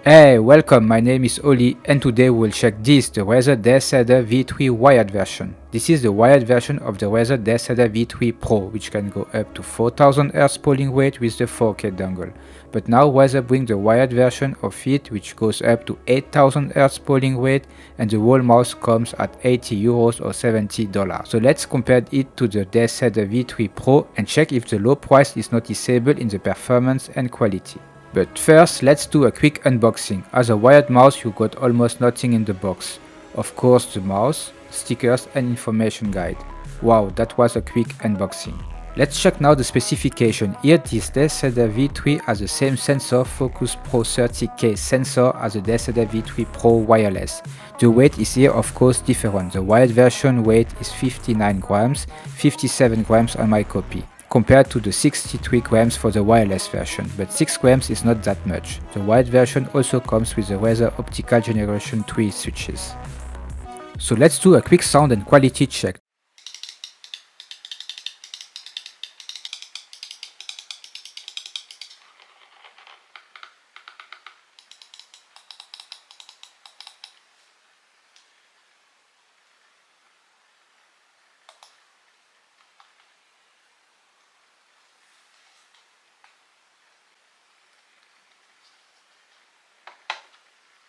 Hey, welcome, my name is Oli and today we'll check this, the Razer Deathadder V3 Wired version. This is the wired version of the Razer Deathadder V3 Pro, which can go up to 4000 Hz polling rate with the 4K dongle. But now Razer brings the wired version of it, which goes up to 8000 Hz polling rate, and the whole mouse comes at €80 or $70. So let's compare it to the Deathadder V3 Pro and check if the low price is noticeable in the performance and quality. But first, let's do a quick unboxing. As a wired mouse, you got almost nothing in the box. Of course, the mouse, stickers and information guide. Wow, that was a quick unboxing. Let's check now the specification. Here this Deathadder V3 has the same sensor Focus Pro 30K sensor as the Deathadder V3 Pro wireless. The weight is here of course different. The wired version weight is 59 grams, 57 grams on my copy, compared to the 63 grams for the wireless version, but 6 grams is not that much. The wired version also comes with the Razer Optical Generation 3 switches. So let's do a quick sound and quality check.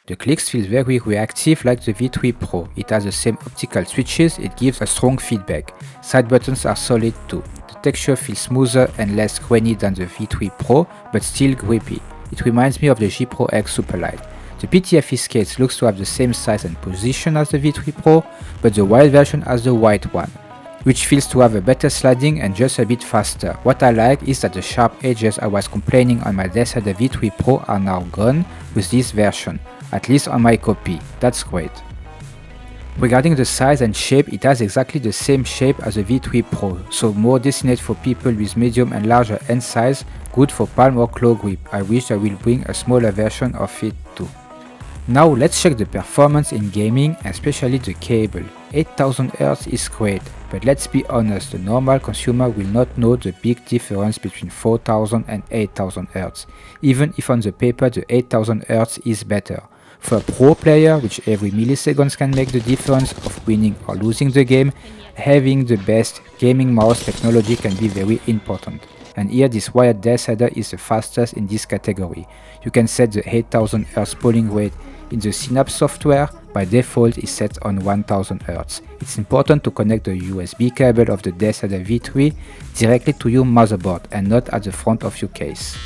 The clicks feel very reactive like the V3 Pro. It has the same optical switches, it gives a strong feedback. Side buttons are solid too. The texture feels smoother and less grainy than the V3 Pro, but still grippy. It reminds me of the G Pro X Superlight. The PTFE skates looks to have the same size and position as the V3 Pro, but the wired version has the white one, which feels to have a better sliding and just a bit faster. What I like is that the sharp edges I was complaining on my Deathadder V3 Pro are now gone with this version. At least on my copy, that's great. Regarding the size and shape, it has exactly the same shape as the V3 Pro, so more destined for people with medium and larger hand size, good for palm or claw grip. I wish I will bring a smaller version of it too. Now let's check the performance in gaming, especially the cable. 8000 Hz is great, but let's be honest, the normal consumer will not know the big difference between 4000 and 8000 Hz, even if on the paper the 8000 Hz is better. For a pro player, which every millisecond can make the difference of winning or losing the game, having the best gaming mouse technology can be very important. And here this wired Deathadder is the fastest in this category. You can set the 8000 Hz polling rate in the Synapse software. By default is set on 1000 Hz. It's important to connect the USB cable of the Deathadder V3 directly to your motherboard and not at the front of your case.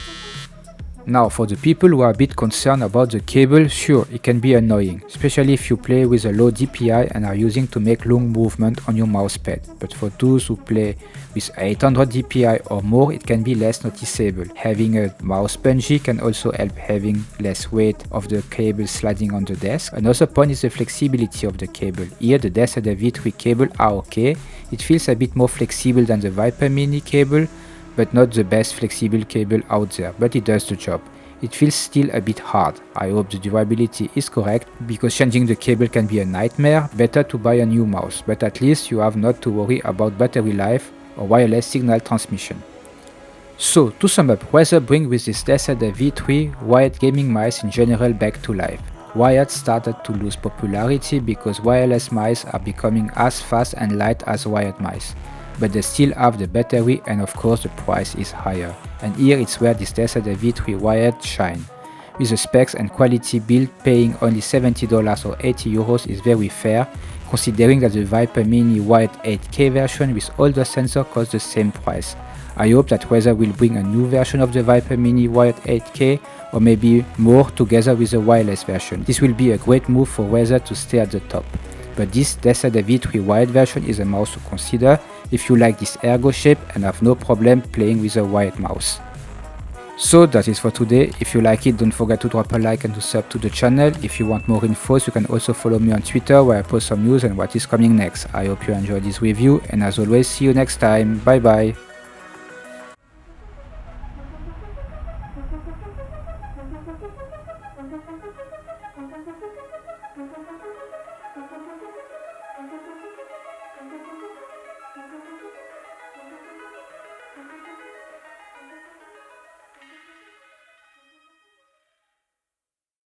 Now for the people who are a bit concerned about the cable, sure, it can be annoying, especially if you play with a low DPI and are using to make long movement on your mousepad. But for those who play with 800 DPI or more, it can be less noticeable. Having a mouse bungee can also help having less weight of the cable sliding on the desk. Another point is the flexibility of the cable. Here the Deathadder V3 cable are okay, it feels a bit more flexible than the Viper Mini cable, but not the best flexible cable out there, but it does the job. It feels still a bit hard. I hope the durability is correct, because changing the cable can be a nightmare. Better to buy a new mouse, but at least you have not to worry about battery life or wireless signal transmission. So, to sum up, Razer brings with this Deathadder V3 wired gaming mice in general back to life. Wired started to lose popularity because wireless mice are becoming as fast and light as wired mice, but they still have the battery and of course the price is higher. And here it's where this Deathadder V3 Wired shine. With the specs and quality build, paying only $70 or €80 is very fair, considering that the Viper Mini Wired 8K version with all the sensors costs the same price. I hope that Razer will bring a new version of the Viper Mini Wired 8K or maybe more together with the wireless version. This will be a great move for Razer to stay at the top. But this Deathadder V3 Wired version is a mouse to consider if you like this ergo shape and have no problem playing with a wired mouse. So that is for today. If you like it, don't forget to drop a like and to sub to the channel. If you want more infos, you can also follow me on Twitter where I post some news and what is coming next. I hope you enjoyed this review and as always, see you next time. Bye bye.